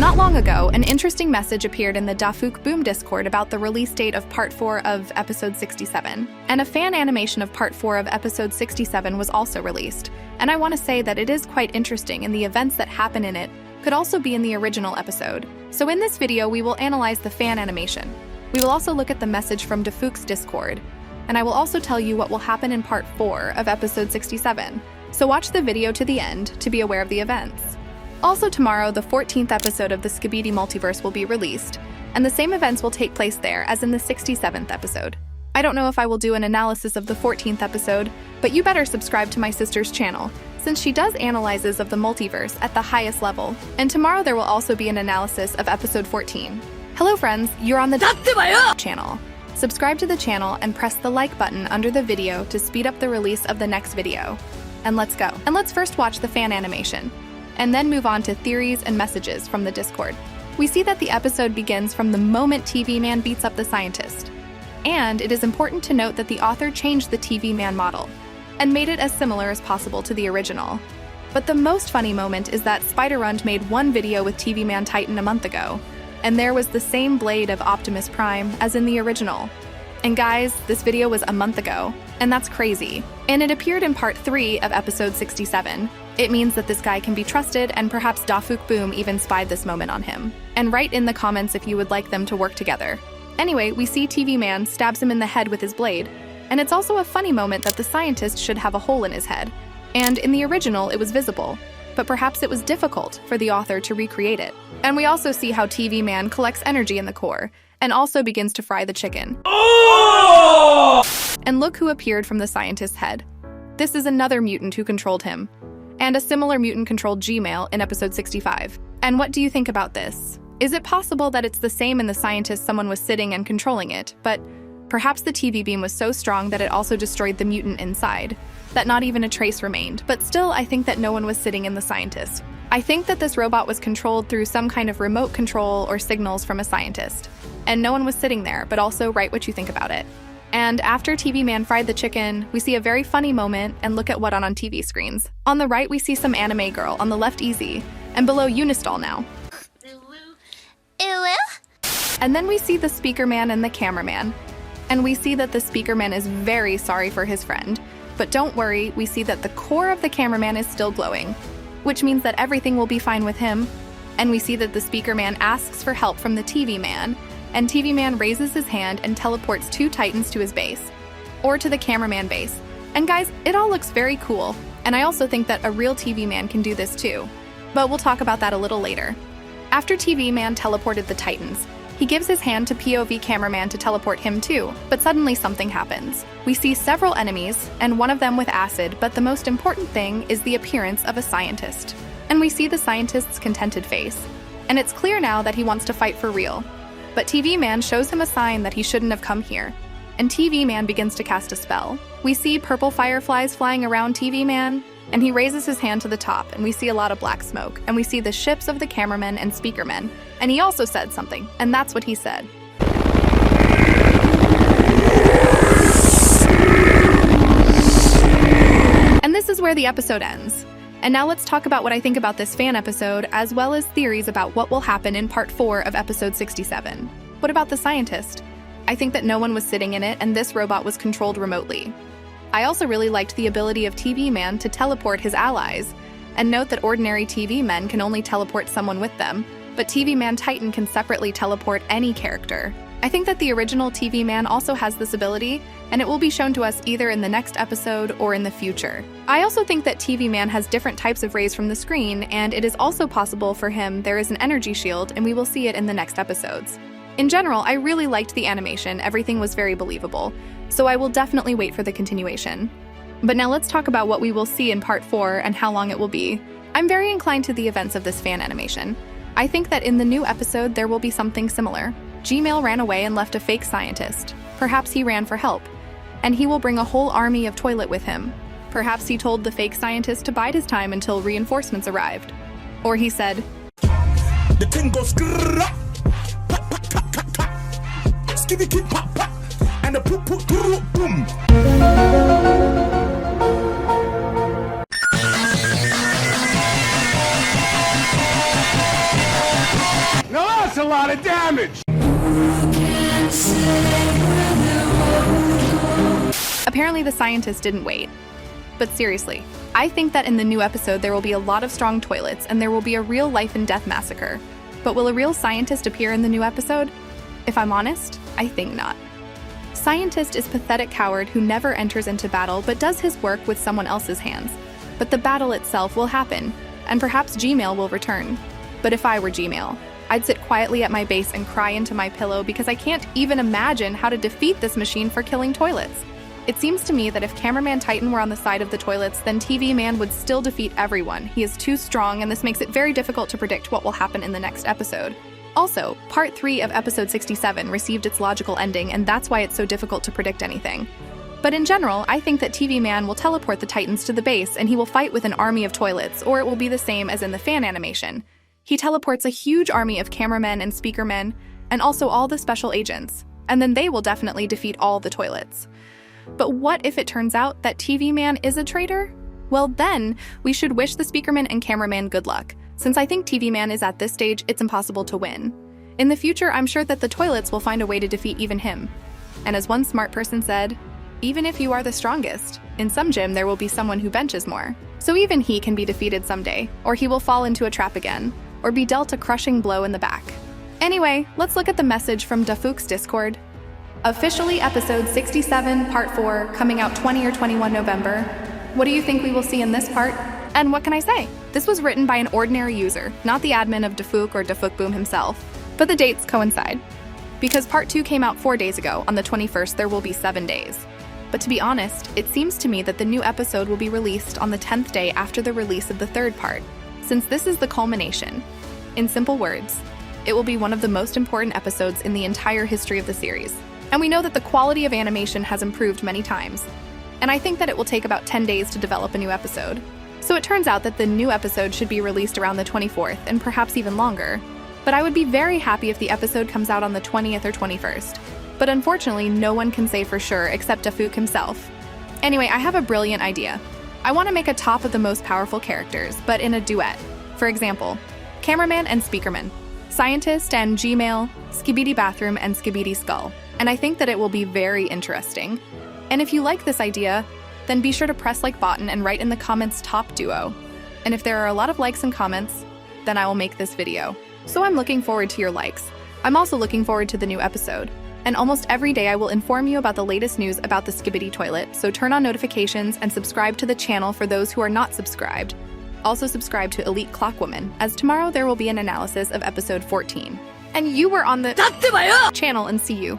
Not long ago, an interesting message appeared in the Dafuk Boom Discord about the release date of Part 4 of Episode 67. And a fan animation of Part 4 of Episode 67 was also released. And I want to say that it is quite interesting, and the events that happen in it could also be in the original episode. So in this video, we will analyze the fan animation. We will also look at the message from Dafuk's Discord. And I will also tell you what will happen in Part 4 of Episode 67. So watch the video to the end to be aware of the events. Also tomorrow, the 14th episode of the Skibidi multiverse will be released, and the same events will take place there as in the 67th episode. I don't know if I will do an analysis of the 14th episode, but you better subscribe to my sister's channel, since she does analyses of the multiverse at the highest level. And tomorrow there will also be an analysis of episode 14. Hello friends, you're on the channel. Subscribe to the channel and press the like button under the video to speed up the release of the next video. And let's go. And let's first watch the fan animation, and then move on to theories and messages from the Discord. We see that the episode begins from the moment TV Man beats up the scientist. And it is important to note that the author changed the TV Man model and made it as similar as possible to the original. But the most funny moment is that Spider-Rund made one video with TV Man Titan a month ago, and there was the same blade of Optimus Prime as in the original. And guys, this video was a month ago, and that's crazy. And it appeared in part 3 of episode 67. It means that this guy can be trusted, and perhaps Dafuk Boom even spied this moment on him. And write in the comments if you would like them to work together. Anyway, we see TV Man stabs him in the head with his blade, and it's also a funny moment that the scientist should have a hole in his head. And in the original, it was visible, but perhaps it was difficult for the author to recreate it. And we also see how TV Man collects energy in the core, and also begins to fry the chicken. Oh! And look who appeared from the scientist's head. This is another mutant who controlled him, and a similar mutant controlled Gmail in episode 65. And what do you think about this? Is it possible that it's the same in the scientist someone was sitting and controlling it, but perhaps the TV beam was so strong that it also destroyed the mutant inside, that not even a trace remained? But still, I think that no one was sitting in the scientist. I think that this robot was controlled through some kind of remote control or signals from a scientist. And no one was sitting there, but also write what you think about it. And after TV Man fried the chicken, we see a very funny moment, and look at what on TV screens. On the right, we see some anime girl, on the left Easy, and below Unistall now. And then we see the speaker man and the cameraman. And we see that the speaker man is very sorry for his friend. But don't worry, we see that the core of the cameraman is still glowing, which means that everything will be fine with him. And we see that the speaker man asks for help from the TV man, and TV Man raises his hand and teleports 2 Titans to his base, or to the cameraman base. And guys, it all looks very cool, and I also think that a real TV Man can do this too. But we'll talk about that a little later. After TV Man teleported the Titans, he gives his hand to POV cameraman to teleport him too, but suddenly something happens. We see several enemies, and one of them with acid, but the most important thing is the appearance of a scientist. And we see the scientist's contented face, and it's clear now that he wants to fight for real. But TV Man shows him a sign that he shouldn't have come here, and TV Man begins to cast a spell. We see purple fireflies flying around TV Man, and he raises his hand to the top, and we see a lot of black smoke, and we see the ships of the cameramen and speakermen, and he also said something, and that's what he said. And this is where the episode ends. And now let's talk about what I think about this fan episode, as well as theories about what will happen in part 4 of episode 67. What about the scientist? I think that no one was sitting in it, and this robot was controlled remotely. I also really liked the ability of TV Man to teleport his allies, and note that ordinary TV men can only teleport someone with them, but TV Man Titan can separately teleport any character. I think that the original TV Man also has this ability, and it will be shown to us either in the next episode or in the future. I also think that TV Man has different types of rays from the screen, and it is also possible for him there is an energy shield, and we will see it in the next episodes. In general, I really liked the animation, everything was very believable, so I will definitely wait for the continuation. But now let's talk about what we will see in part 4 and how long it will be. I'm very inclined to the events of this fan animation. I think that in the new episode there will be something similar. Gmail ran away and left a fake scientist. Perhaps he ran for help, and he will bring a whole army of toilet with him. Perhaps he told the fake scientist to bide his time until reinforcements arrived. Or he said, the thing goes skibidi pop pop, and the poop poop boom. That's a lot of damage! Apparently the scientist didn't wait. But seriously, I think that in the new episode there will be a lot of strong toilets and there will be a real life and death massacre. But will a real scientist appear in the new episode? If I'm honest, I think not. Scientist is pathetic coward who never enters into battle but does his work with someone else's hands. But the battle itself will happen, and perhaps Gmail will return. But if I were Gmail, I'd sit quietly at my base and cry into my pillow because I can't even imagine how to defeat this machine for killing toilets. It seems to me that if Cameraman Titan were on the side of the toilets, then TV Man would still defeat everyone. He is too strong, and this makes it very difficult to predict what will happen in the next episode. Also, Part 3 of Episode 67 received its logical ending, and that's why it's so difficult to predict anything. But in general, I think that TV Man will teleport the Titans to the base, and he will fight with an army of toilets, or it will be the same as in the fan animation. He teleports a huge army of cameramen and speakermen, and also all the special agents, and then they will definitely defeat all the toilets. But what if it turns out that TV Man is a traitor? Well then, we should wish the speakerman and cameraman good luck. Since I think TV Man is at this stage, it's impossible to win. In the future, I'm sure that the toilets will find a way to defeat even him. And as one smart person said, even if you are the strongest, in some gym there will be someone who benches more. So even he can be defeated someday, or he will fall into a trap again, or be dealt a crushing blow in the back. Anyway, let's look at the message from Dafuku's Discord. Officially episode 67, part 4, coming out 20 or 21 November. What do you think we will see in this part? And what can I say? This was written by an ordinary user, not the admin of Dafuku or Dafukboom himself. But the dates coincide. Because part 2 came out 4 days ago, on the 21st there will be 7 days. But to be honest, it seems to me that the new episode will be released on the 10th day after the release of the third part, since this is the culmination. In simple words, it will be one of the most important episodes in the entire history of the series. And we know that the quality of animation has improved many times. And I think that it will take about 10 days to develop a new episode. So it turns out that the new episode should be released around the 24th, and perhaps even longer. But I would be very happy if the episode comes out on the 20th or 21st. But unfortunately, no one can say for sure except Dafuku himself. Anyway, I have a brilliant idea. I want to make a top of the most powerful characters, but in a duet. For example, cameraman and speakerman, scientist and Gmail, Skibidi bathroom and Skibidi skull. And I think that it will be very interesting. And if you like this idea, then be sure to press like button and write in the comments top duo. And if there are a lot of likes and comments, then I will make this video. So I'm looking forward to your likes. I'm also looking forward to the new episode. And almost every day I will inform you about the latest news about the Skibidi toilet, so turn on notifications and subscribe to the channel for those who are not subscribed. Also subscribe to Elite Clockwoman, as tomorrow there will be an analysis of episode 14. And you were on the channel, and see you.